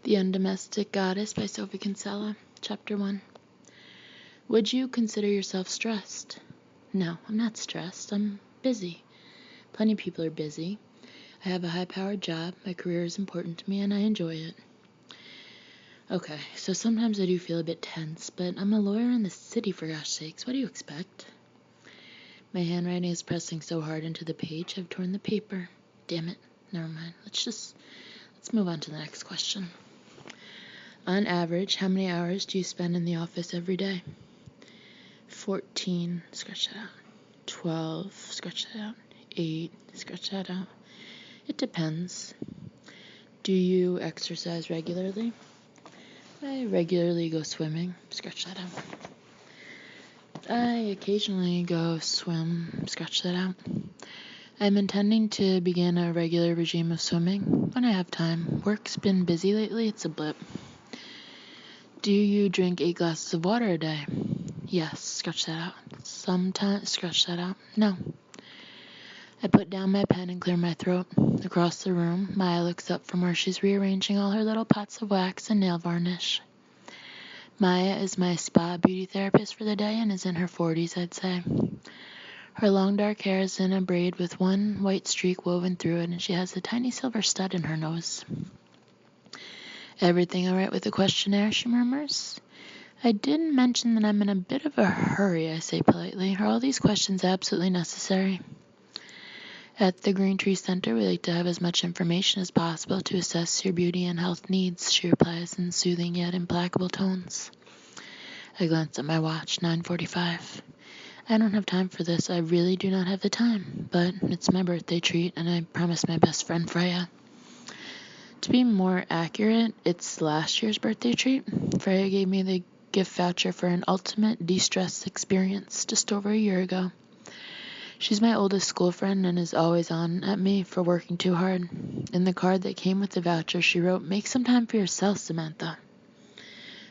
The Undomestic Goddess by Sophie Kinsella, Chapter 1. Would you consider yourself stressed? No, I'm not stressed. I'm busy. Plenty of people are busy. I have a high-powered job, my career is important to me, and I enjoy it. Okay, so sometimes I do feel a bit tense, but I'm a lawyer in the city, for gosh sakes. What do you expect? My handwriting is pressing so hard into the page, I've torn the paper. Damn it. Never mind. Let's move on to the next question. On average, how many hours do you spend in the office every day? 14, scratch that out. 12, scratch that out. 8, scratch that out. It depends. Do you exercise regularly? I regularly go swimming, scratch that out. I occasionally go swim, scratch that out. I'm intending to begin a regular regime of swimming when I have time. Work's been busy lately, it's a blip. Do you drink 8 glasses of water a day? Yes, scratch that out. Sometimes, scratch that out. No. I put down my pen and clear my throat. Across the room, Maya looks up from where she's rearranging all her little pots of wax and nail varnish. Maya is my spa beauty therapist for the day and is in her 40s, I'd say. Her long dark hair is in a braid with one white streak woven through it, and she has a tiny silver stud in her nose. Everything all right with the questionnaire, she murmurs. I didn't mention that I'm in a bit of a hurry, I say politely. Are all these questions absolutely necessary? At the Green Tree Center, we like to have as much information as possible to assess your beauty and health needs, she replies in soothing yet implacable tones. I glance at my watch, 9:45. I don't have time for this. I really do not have the time, but it's my birthday treat, and I promised my best friend Freya. To be more accurate, it's last year's birthday treat. Freya gave me the gift voucher for an ultimate de-stress experience just over a year ago. She's my oldest school friend and is always on at me for working too hard. In the card that came with the voucher, she wrote, "Make some time for yourself, Samantha."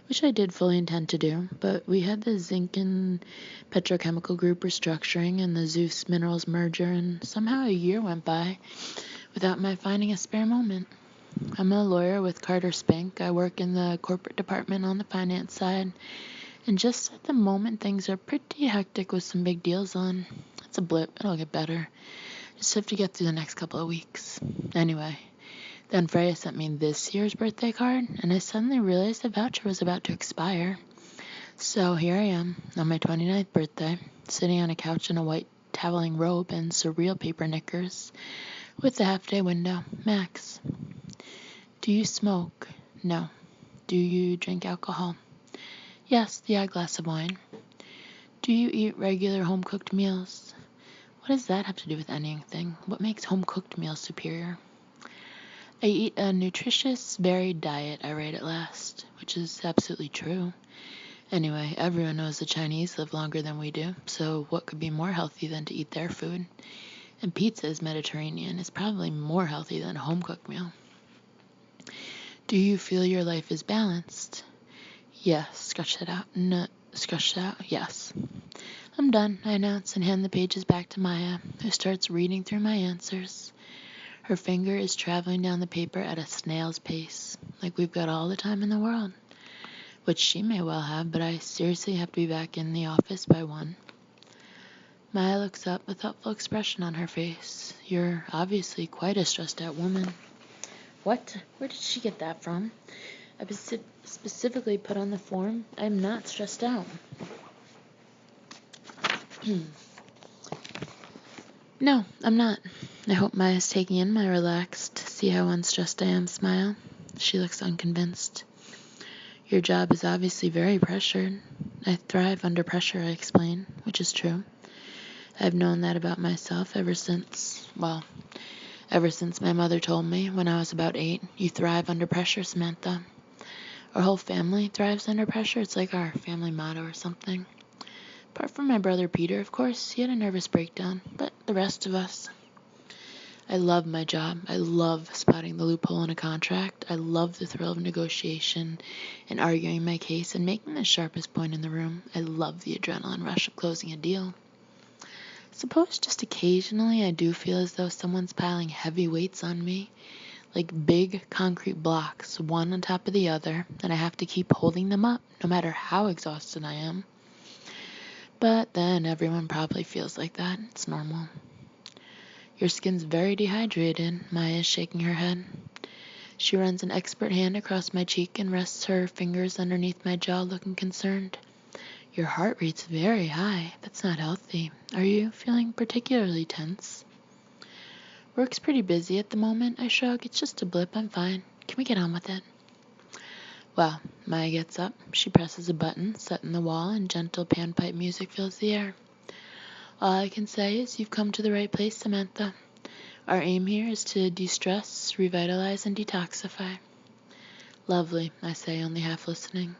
Which I did fully intend to do, but we had the Zinc and Petrochemical Group restructuring and the Zeus Minerals merger, and somehow a year went by without my finding a spare moment. I'm a lawyer with Carter Spink. I work in the corporate department on the finance side, and just at the moment things are pretty hectic with some big deals on. It's a blip. It'll get better. Just have to get through the next couple of weeks. Anyway, then Freya sent me this year's birthday card, and I suddenly realized the voucher was about to expire. So here I am, on my 29th birthday, sitting on a couch in a white toweling robe and surreal paper knickers, with the half-day window, max. Do you smoke? No. Do you drink alcohol? Yes, the odd glass of wine. Do you eat regular home-cooked meals? What does that have to do with anything? What makes home-cooked meals superior? I eat a nutritious, varied diet, I write at last, which is absolutely true. Anyway, everyone knows the Chinese live longer than we do, so what could be more healthy than to eat their food? And pizza is Mediterranean. It's probably more healthy than a home-cooked meal. Do you feel your life is balanced? Yes, scratch that out. No, scratch that out. Yes. I'm done, I announce and hand the pages back to Maya, who starts reading through my answers. Her finger is traveling down the paper at a snail's pace, like we've got all the time in the world. Which she may well have, but I seriously have to be back in the office by 1. Maya looks up, a thoughtful expression on her face. You're obviously quite a stressed-out woman. What? Where did she get that from? I specifically put on the form, I'm not stressed out. No, I'm not. I hope Maya's taking in my relaxed, see how unstressed I am smile. She looks unconvinced. Your job is obviously very pressured. I thrive under pressure, I explain, which is true. I've known that about myself ever since my mother told me when I was about 8, you thrive under pressure, Samantha. Our whole family thrives under pressure. It's like our family motto or something. Apart from my brother Peter, of course, he had a nervous breakdown, but the rest of us. I love my job. I love spotting the loophole in a contract. I love the thrill of negotiation and arguing my case and making the sharpest point in the room. I love the adrenaline rush of closing a deal. Suppose just occasionally I do feel as though someone's piling heavy weights on me, like big concrete blocks, one on top of the other, and I have to keep holding them up no matter how exhausted I am. But then everyone probably feels like that. It's normal. Your skin's very dehydrated, Maya is shaking her head. She runs an expert hand across my cheek and rests her fingers underneath my jaw, looking concerned. Your heart rate's very high. That's not healthy. Are you feeling particularly tense? Work's pretty busy at the moment, I shrug. It's just a blip, I'm fine. Can we get on with it? Well, Maya gets up. She presses a button set in the wall, and gentle panpipe music fills the air. All I can say is you've come to the right place, Samantha. Our aim here is to de-stress, revitalize, and detoxify. Lovely, I say, only half listening.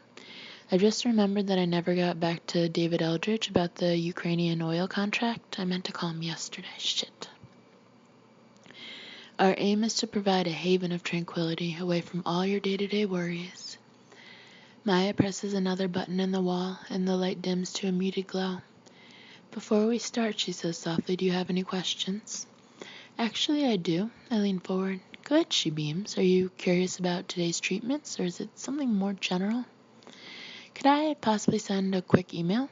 I just remembered that I never got back to David Eldridge about the Ukrainian oil contract. I meant to call him yesterday. Shit. Our aim is to provide a haven of tranquility away from all your day-to-day worries. Maya presses another button in the wall, and the light dims to a muted glow. Before we start, she says softly, do you have any questions? Actually, I do. I lean forward. Good, she beams. Are you curious about today's treatments, or is it something more general? Could I possibly send a quick email?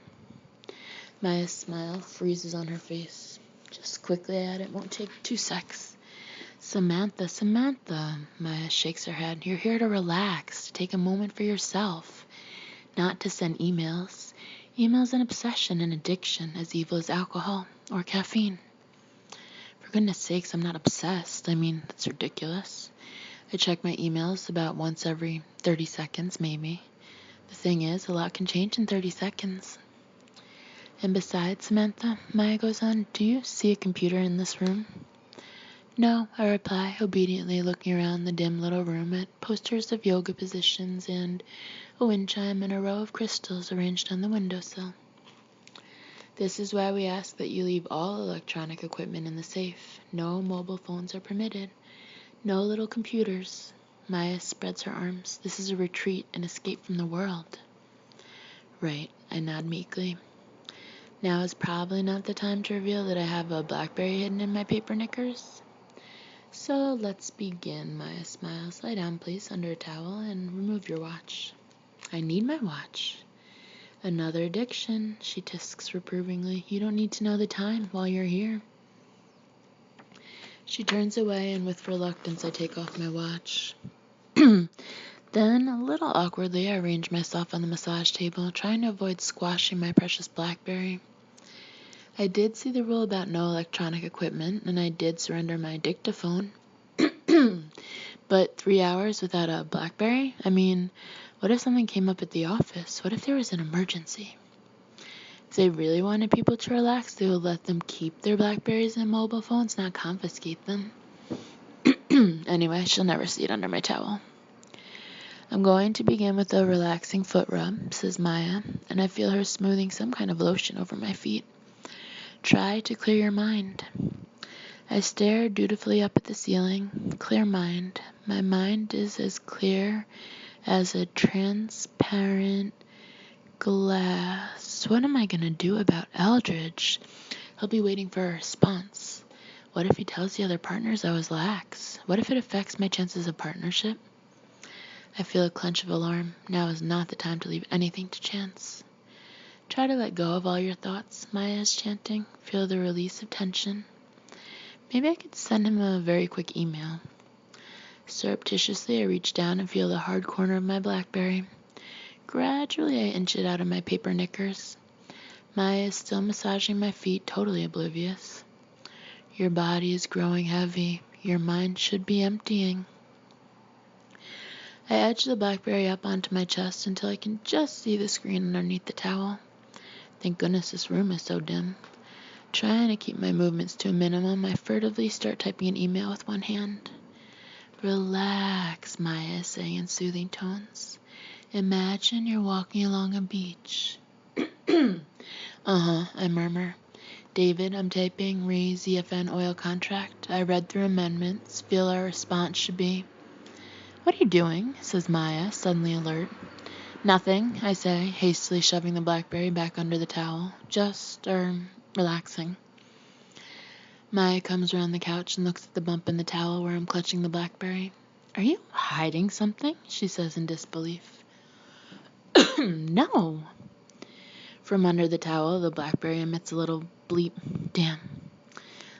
Maya's smile freezes on her face. Just quickly add, it won't take 2 secs. Samantha, Maya shakes her head. You're here to relax, to take a moment for yourself, not to send emails. Email's an obsession, an addiction, as evil as alcohol or caffeine. For goodness sakes, I'm not obsessed. I mean, that's ridiculous. I check my emails about once every 30 seconds, maybe. The thing is, a lot can change in 30 seconds. And besides, Samantha, Maya goes on, do you see a computer in this room? No, I reply, obediently looking around the dim little room at posters of yoga positions and a wind chime and a row of crystals arranged on the windowsill. This is why we ask that you leave all electronic equipment in the safe. No mobile phones are permitted. No little computers. Maya spreads her arms. This is a retreat, an escape from the world. Right, I nod meekly. Now is probably not the time to reveal that I have a BlackBerry hidden in my paper knickers. So let's begin, Maya smiles. Lie down, please, under a towel, and remove your watch. I need my watch. Another addiction, she tisks reprovingly. You don't need to know the time while you're here. She turns away, and with reluctance I take off my watch. Then, a little awkwardly, I arrange myself on the massage table, trying to avoid squashing my precious BlackBerry. I did see the rule about no electronic equipment, and I did surrender my dictaphone. But 3 hours without a BlackBerry? I mean, what if something came up at the office? What if there was an emergency? If they really wanted people to relax, they would let them keep their BlackBerries and mobile phones, not confiscate them. Anyway, she'll never see it under my towel. I'm going to begin with a relaxing foot rub, says Maya, and I feel her smoothing some kind of lotion over my feet. Try to clear your mind. I stare dutifully up at the ceiling. Clear mind. My mind is as clear as a transparent glass. What am I going to do about Eldridge? He'll be waiting for a response. What if he tells the other partners I was lax? What if it affects my chances of partnership? I feel a clench of alarm. Now is not the time to leave anything to chance. Try to let go of all your thoughts, Maya is chanting. Feel the release of tension. Maybe I could send him a very quick email. Surreptitiously, I reach down and feel the hard corner of my BlackBerry. Gradually, I inch it out of my paper knickers. Maya is still massaging my feet, totally oblivious. Your body is growing heavy. Your mind should be emptying. I edge the BlackBerry up onto my chest until I can just see the screen underneath the towel. Thank goodness this room is so dim. Trying to keep my movements to a minimum, I furtively start typing an email with one hand. Relax, Maya is saying in soothing tones. Imagine you're walking along a beach. I murmur. David, I'm typing re-ZFN oil contract. I read through amendments. Feel our response should be. What are you doing? Says Maya, suddenly alert. Nothing, I say, hastily shoving the BlackBerry back under the towel. Just, relaxing. Maya comes around the couch and looks at the bump in the towel where I'm clutching the BlackBerry. Are you hiding something? She says in disbelief. No. From under the towel, the BlackBerry emits a little bleep. Damn.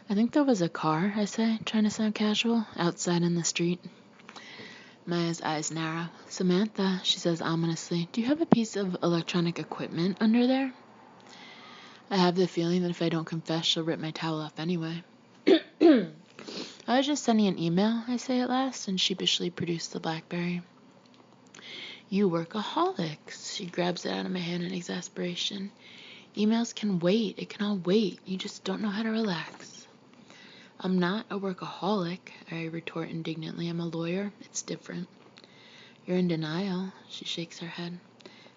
I think there was a car, I say, trying to sound casual, outside in the street. Maya's eyes narrow. Samantha, she says ominously, do you have a piece of electronic equipment under there? I have the feeling that if I don't confess, she'll rip my towel off anyway. I was just sending an email, I say at last, and sheepishly produce the BlackBerry. You workaholics. She grabs it out of my hand in exasperation. Emails can wait. It can all wait. You just don't know how to relax. I'm not a workaholic, I retort indignantly. I'm a lawyer. It's different. You're in denial. She shakes her head.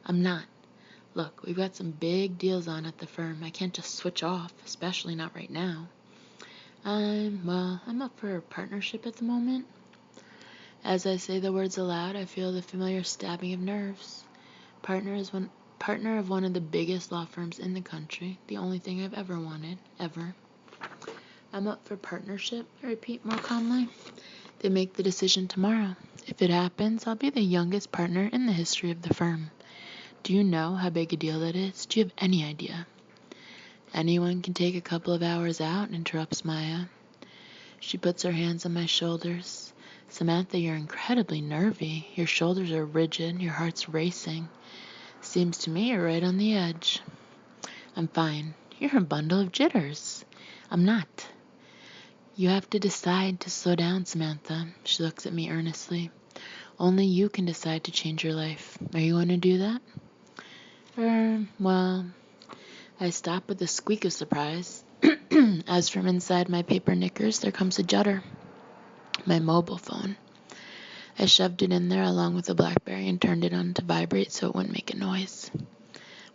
I'm not. Look, we've got some big deals on at the firm. I can't just switch off, especially not right now. I'm up for a partnership at the moment. As I say the words aloud, I feel the familiar stabbing of nerves. Partner of one of the biggest law firms in the country. The only thing I've ever wanted, ever. I'm up for partnership, I repeat more calmly. They make the decision tomorrow. If it happens, I'll be the youngest partner in the history of the firm. Do you know how big a deal that is? Do you have any idea? Anyone can take a couple of hours out, interrupts Maya. She puts her hands on my shoulders. Samantha, you're incredibly nervy. Your shoulders are rigid. Your heart's racing. Seems to me you're right on the edge. I'm fine. You're a bundle of jitters. I'm not. You have to decide to slow down, Samantha. She looks at me earnestly. Only you can decide to change your life. Are you going to do that? Well, I stop with a squeak of surprise. As from inside my paper knickers, there comes a judder. My mobile phone. I shoved it in there along with the BlackBerry and turned it on to vibrate so it wouldn't make a noise.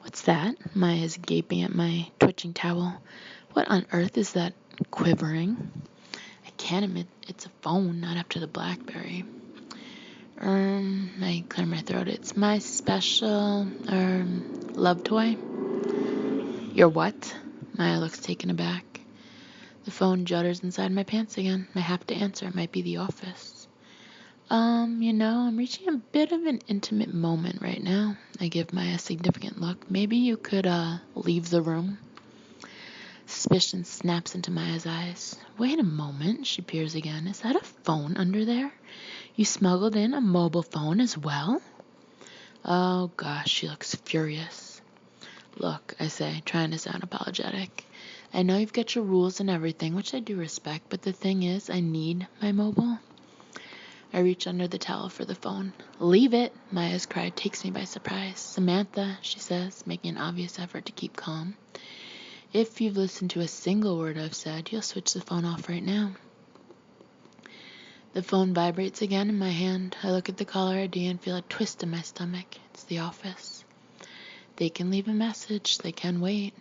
What's that? Maya is gaping at my twitching towel. What on earth is that quivering? I can't admit it's a phone, not up to the BlackBerry. I clear my throat. It's my special, love toy. Your what? Maya looks taken aback. The phone judders inside my pants again. I have to answer. It might be the office. I'm reaching a bit of an intimate moment right now. I give Maya a significant look. Maybe you could, leave the room. Suspicion snaps into Maya's eyes. Wait a moment, she peers again. Is that a phone under there? You smuggled in a mobile phone as well? Oh gosh, she looks furious. Look, I say, trying to sound apologetic. I know you've got your rules and everything, which I do respect, but the thing is, I need my mobile. I reach under the towel for the phone. Leave it, Maya's cry takes me by surprise. Samantha, she says, making an obvious effort to keep calm. If you've listened to a single word I've said, you'll switch the phone off right now. The phone vibrates again in my hand. I look at the caller ID and feel a twist in my stomach. It's the office. They can leave a message. They can wait.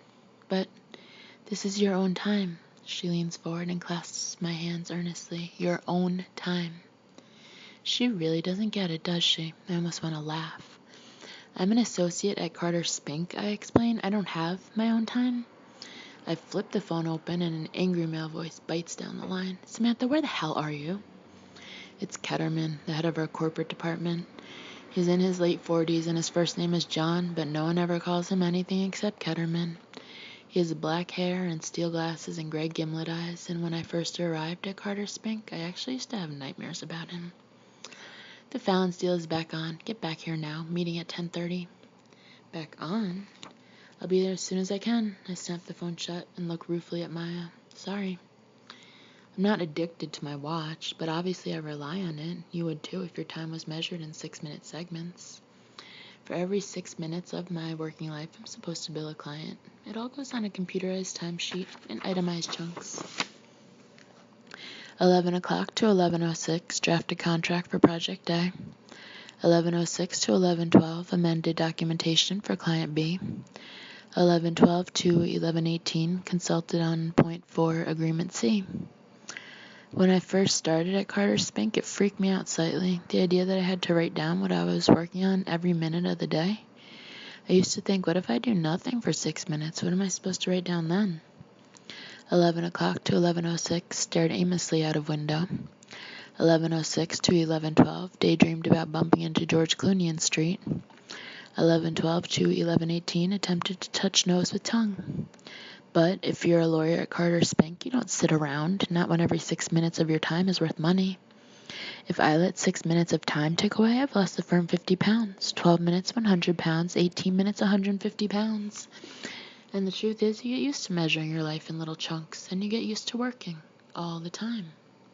But this is your own time. She leans forward and clasps my hands earnestly. Your own time. She really doesn't get it, does she? I almost want to laugh. I'm an associate at Carter Spink, I explain. I don't have my own time. I flip the phone open and an angry male voice bites down the line. Samantha, where the hell are you? It's Ketterman, the head of our corporate department. He's in his late 40s and his first name is John, but no one ever calls him anything except Ketterman. He has black hair and steel glasses and gray gimlet eyes, and when I first arrived at Carter Spink, I actually used to have nightmares about him. The Fallon's deal is back on. Get back here now. Meeting at 10:30. Back on? I'll be there as soon as I can. I snap the phone shut and look ruefully at Maya. Sorry. I'm not addicted to my watch, but obviously I rely on it. You would too if your time was measured in 6-minute segments. For every 6 minutes of my working life, I'm supposed to bill a client. It all goes on a computerized timesheet in itemized chunks. 11 o'clock to 11:06, drafted contract for Project A. 11:06 to 11:12, amended documentation for Client B. 11:12 to 11:18, consulted on Point 4, Agreement C. When I first started at Carter Spink, it freaked me out slightly, the idea that I had to write down what I was working on every minute of the day. I used to think, what if I do nothing for 6 minutes? What am I supposed to write down then? 11 o'clock to 11:06, stared aimlessly out of window. 11:06 to 11:12, daydreamed about bumping into George Clooney in street. 11:12 to 11:18, attempted to touch nose with tongue. But if you're a lawyer at Carter Spank, you don't sit around, not when every 6 minutes of your time is worth money. If I let 6 minutes of time tick away, I've lost the firm 50 pounds. 12 minutes, 100 pounds. 18 minutes, 150 pounds. And the truth is, you get used to measuring your life in little chunks, and you get used to working all the time.